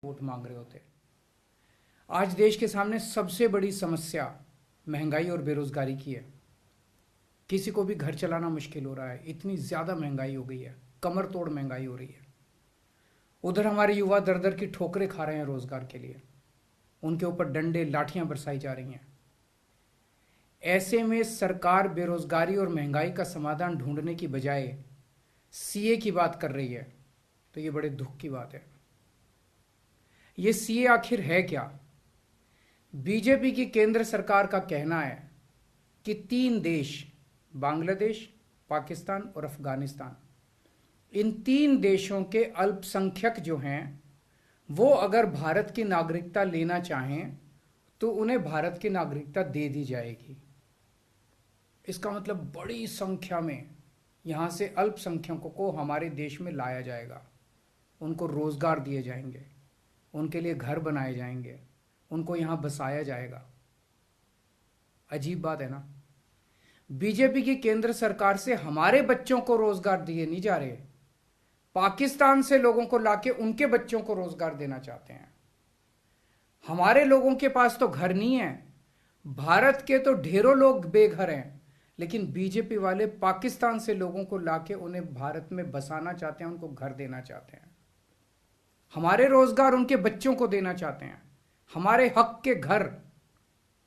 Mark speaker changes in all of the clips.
Speaker 1: Vote मांग रहे होते। आज देश के सामने सबसे बड़ी समस्या महंगाई और बेरोजगारी की है। किसी को भी घर चलाना मुश्किल हो रहा है, इतनी ज्यादा महंगाई हो गई है, कमर तोड़ महंगाई हो रही है। उधर हमारे युवा दर दर की ठोकरें खा रहे हैं रोजगार के लिए, उनके ऊपर डंडे लाठियां बरसाई जा रही हैं। ऐसे में सरकार बेरोजगारी और महंगाई का समाधान ढूंढने की बजाय सीए की बात कर रही है, तो ये बड़े दुख की बात है। ये सीए आखिर है क्या? बीजेपी की केंद्र सरकार का कहना है कि 3 देश, बांग्लादेश, पाकिस्तान और अफगानिस्तान, इन 3 देशों के अल्पसंख्यक जो हैं वो अगर भारत की नागरिकता लेना चाहें तो उन्हें भारत की नागरिकता दे दी जाएगी। इसका मतलब बड़ी संख्या में यहां से अल्पसंख्यकों को हमारे देश में लाया जाएगा, उनको रोजगार दिए जाएंगे, उनके लिए घर बनाए जाएंगे, उनको यहां बसाया जाएगा। अजीब बात है ना। बीजेपी की केंद्र सरकार से हमारे बच्चों को रोजगार दिए नहीं जा रहे, पाकिस्तान से लोगों को लाके उनके बच्चों को रोजगार देना चाहते हैं। हमारे लोगों के पास तो घर नहीं है, भारत के तो ढेरों लोग बेघर हैं, लेकिन बीजेपी वाले पाकिस्तान से लोगों को लाके उन्हें भारत में बसाना चाहते हैं, उनको घर देना चाहते हैं। हमारे रोजगार उनके बच्चों को देना चाहते हैं, हमारे हक के घर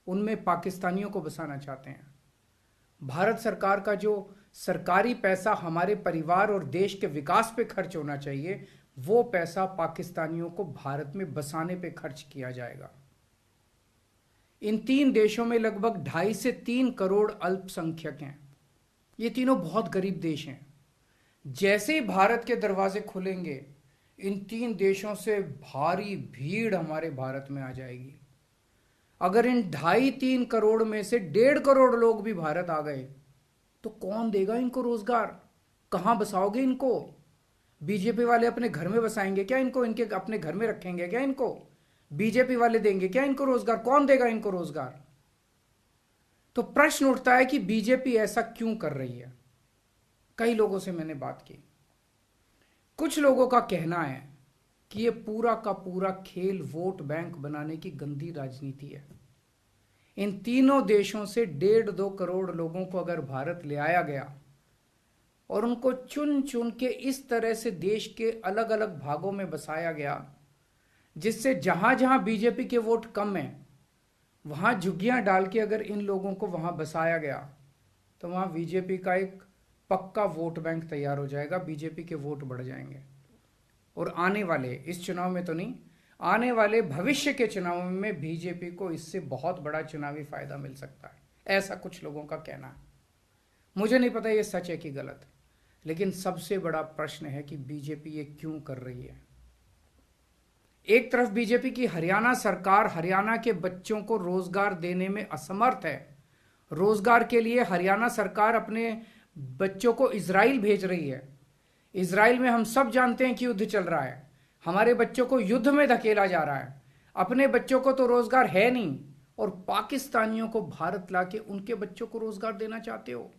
Speaker 1: उनमें पाकिस्तानियों को बसाना चाहते हैं। भारत सरकार का जो सरकारी पैसा हमारे परिवार और देश के विकास पे खर्च होना चाहिए, वो पैसा पाकिस्तानियों को भारत में बसाने पे खर्च किया जाएगा। इन 3 देशों में लगभग 2.5 से 3 करोड़ अल्पसंख्यक हैं। ये तीनों बहुत गरीब देश हैं। जैसे ही भारत के दरवाजे खुलेंगे, इन 3 देशों से भारी भीड़ हमारे भारत में आ जाएगी। अगर इन 2.5-3 करोड़ में से 1.5 करोड़ लोग भी भारत आ गए तो कौन देगा इनको रोजगार? कहां बसाओगे इनको? बीजेपी वाले अपने घर में बसाएंगे क्या इनको? इनके अपने घर में रखेंगे क्या इनको? बीजेपी वाले देंगे क्या इनको रोजगार? कौन देगा इनको रोजगार? तो प्रश्न उठता है कि बीजेपी ऐसा क्यों कर रही है। कई लोगों से मैंने बात की, कुछ लोगों का कहना है कि ये पूरा का पूरा खेल वोट बैंक बनाने की गंदी राजनीति है। इन तीनों देशों से 1.5-2 करोड़ लोगों को अगर भारत ले आया गया और उनको चुन चुन के इस तरह से देश के अलग अलग भागों में बसाया गया, जिससे जहां जहां बीजेपी के वोट कम हैं वहां झुग्गियां डाल के अगर इन लोगों को वहां बसाया गया तो वहां बीजेपी का एक पक्का वोट बैंक तैयार हो जाएगा, बीजेपी के वोट बढ़ जाएंगे। और आने वाले इस चुनाव में तो नहीं, आने वाले भविष्य के चुनाव में बीजेपी को इससे बहुत बड़ा चुनावी फायदा मिल सकता है, ऐसा कुछ लोगों का कहना है। मुझे नहीं पता ये सच है कि गलत, लेकिन सबसे बड़ा प्रश्न है कि बीजेपी ये क्यों कर रही है। एक तरफ बीजेपी की हरियाणा सरकार हरियाणा के बच्चों को रोजगार देने में असमर्थ है। रोजगार के लिए हरियाणा सरकार अपने बच्चों को इजराइल भेज रही है। इजराइल में हम सब जानते हैं कि युद्ध चल रहा है, हमारे बच्चों को युद्ध में धकेला जा रहा है। अपने बच्चों को तो रोजगार है नहीं और पाकिस्तानियों को भारत लाके उनके बच्चों को रोजगार देना चाहते हो।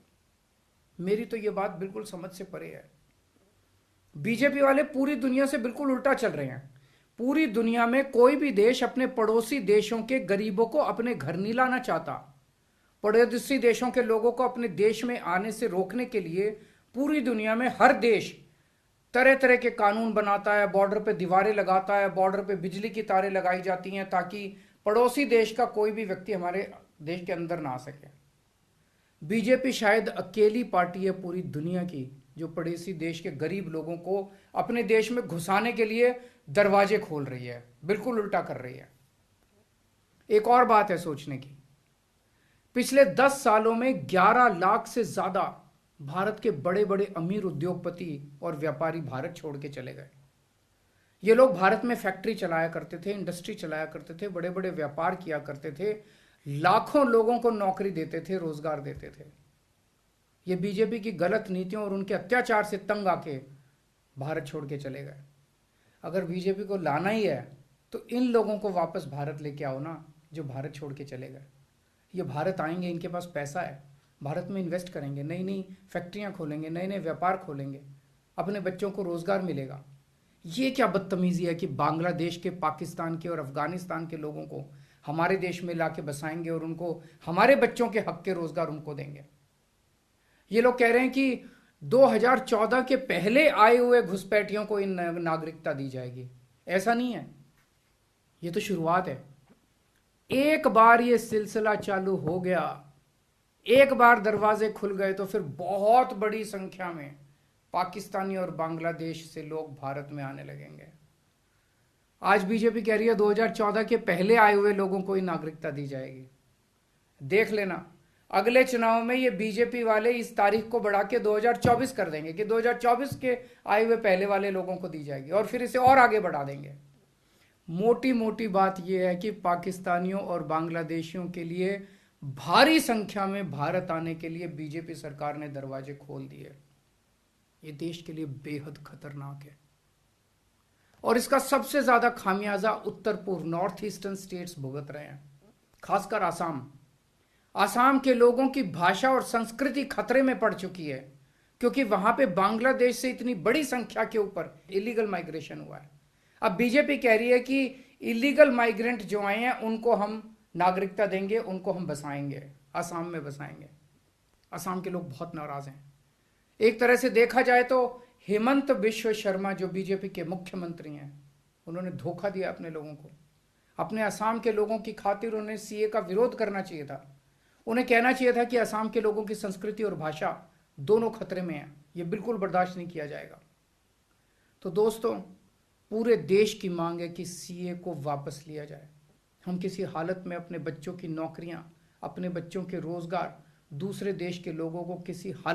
Speaker 1: मेरी तो यह बात बिल्कुल समझ से परे है। बीजेपी वाले पूरी दुनिया से बिल्कुल उल्टा चल रहे हैं। पूरी दुनिया में कोई भी देश अपने पड़ोसी देशों के गरीबों को अपने घर नहीं लाना चाहता। पड़ोसी देशों के लोगों को अपने देश में आने से रोकने के लिए पूरी दुनिया में हर देश तरह तरह के कानून बनाता है, बॉर्डर पे दीवारें लगाता है, बॉर्डर पे बिजली की तारें लगाई जाती हैं ताकि पड़ोसी देश का कोई भी व्यक्ति हमारे देश के अंदर ना आ सके। बीजेपी शायद अकेली पार्टी है पूरी दुनिया की जो पड़ोसी देश के गरीब लोगों को अपने देश में घुसाने के लिए दरवाजे खोल रही है, बिल्कुल उल्टा कर रही है। एक और बात है सोचने की, पिछले 10 सालों में 11 लाख से ज्यादा भारत के बड़े बड़े अमीर उद्योगपति और व्यापारी भारत छोड़ के चले गए। ये लोग भारत में फैक्ट्री चलाया करते थे, इंडस्ट्री चलाया करते थे, बड़े बड़े व्यापार किया करते थे, लाखों लोगों को नौकरी देते थे, रोजगार देते थे। ये बीजेपी की गलत नीतियों और उनके अत्याचार से तंग आके भारत छोड़ के चले गए। अगर बीजेपी को लाना ही है तो इन लोगों को वापस भारत लेके आओ ना, जो भारत छोड़ के चले गए। ये भारत आएंगे, इनके पास पैसा है, भारत में इन्वेस्ट करेंगे, नई नई फैक्ट्रियां खोलेंगे, नए नए व्यापार खोलेंगे, अपने बच्चों को रोजगार मिलेगा। ये क्या बदतमीजी है कि बांग्लादेश के, पाकिस्तान के और अफगानिस्तान के लोगों को हमारे देश में लाके बसाएंगे और उनको हमारे बच्चों के हक के रोजगार उनको देंगे। ये लोग कह रहे हैं कि 2014 के पहले आए हुए घुसपैठियों को इन नागरिकता दी जाएगी। ऐसा नहीं है, ये तो शुरुआत है। एक बार ये सिलसिला चालू हो गया, एक बार दरवाजे खुल गए तो फिर बहुत बड़ी संख्या में पाकिस्तानी और बांग्लादेश से लोग भारत में आने लगेंगे। आज बीजेपी कह रही है 2014 के पहले आए हुए लोगों को ही नागरिकता दी जाएगी। देख लेना, अगले चुनाव में ये बीजेपी वाले इस तारीख को बढ़ा के 2024 कर देंगे कि 2024 के आए हुए पहले वाले लोगों को दी जाएगी, और फिर इसे और आगे बढ़ा देंगे। मोटी मोटी बात यह है कि पाकिस्तानियों और बांग्लादेशियों के लिए भारी संख्या में भारत आने के लिए बीजेपी सरकार ने दरवाजे खोल दिए। ये देश के लिए बेहद खतरनाक है, और इसका सबसे ज्यादा खामियाजा उत्तर पूर्व, नॉर्थ ईस्टर्न स्टेट्स भुगत रहे हैं, खासकर आसाम। आसाम के लोगों की भाषा और संस्कृति खतरे में पड़ चुकी है, क्योंकि वहां पे बांग्लादेश से इतनी बड़ी संख्या के ऊपर इलीगल माइग्रेशन हुआ है। अब बीजेपी कह रही है कि इलीगल माइग्रेंट जो आए हैं उनको हम नागरिकता देंगे, उनको हम बसाएंगे, आसाम में बसाएंगे। आसाम के लोग बहुत नाराज हैं। एक तरह से देखा जाए तो हेमंत बिश्व शर्मा जो बीजेपी के मुख्यमंत्री हैं, उन्होंने धोखा दिया अपने लोगों को। अपने असम के लोगों की खातिर उन्हें सीए का विरोध करना चाहिए था। उन्हें कहना चाहिए था कि असम के लोगों की संस्कृति और भाषा दोनों खतरे में है, ये बिल्कुल बर्दाश्त नहीं किया जाएगा। तो दोस्तों, पूरे देश की मांग है कि सीए को वापस लिया जाए। हम किसी हालत में अपने बच्चों की नौकरियां, अपने बच्चों के रोजगार दूसरे देश के लोगों को किसी हालत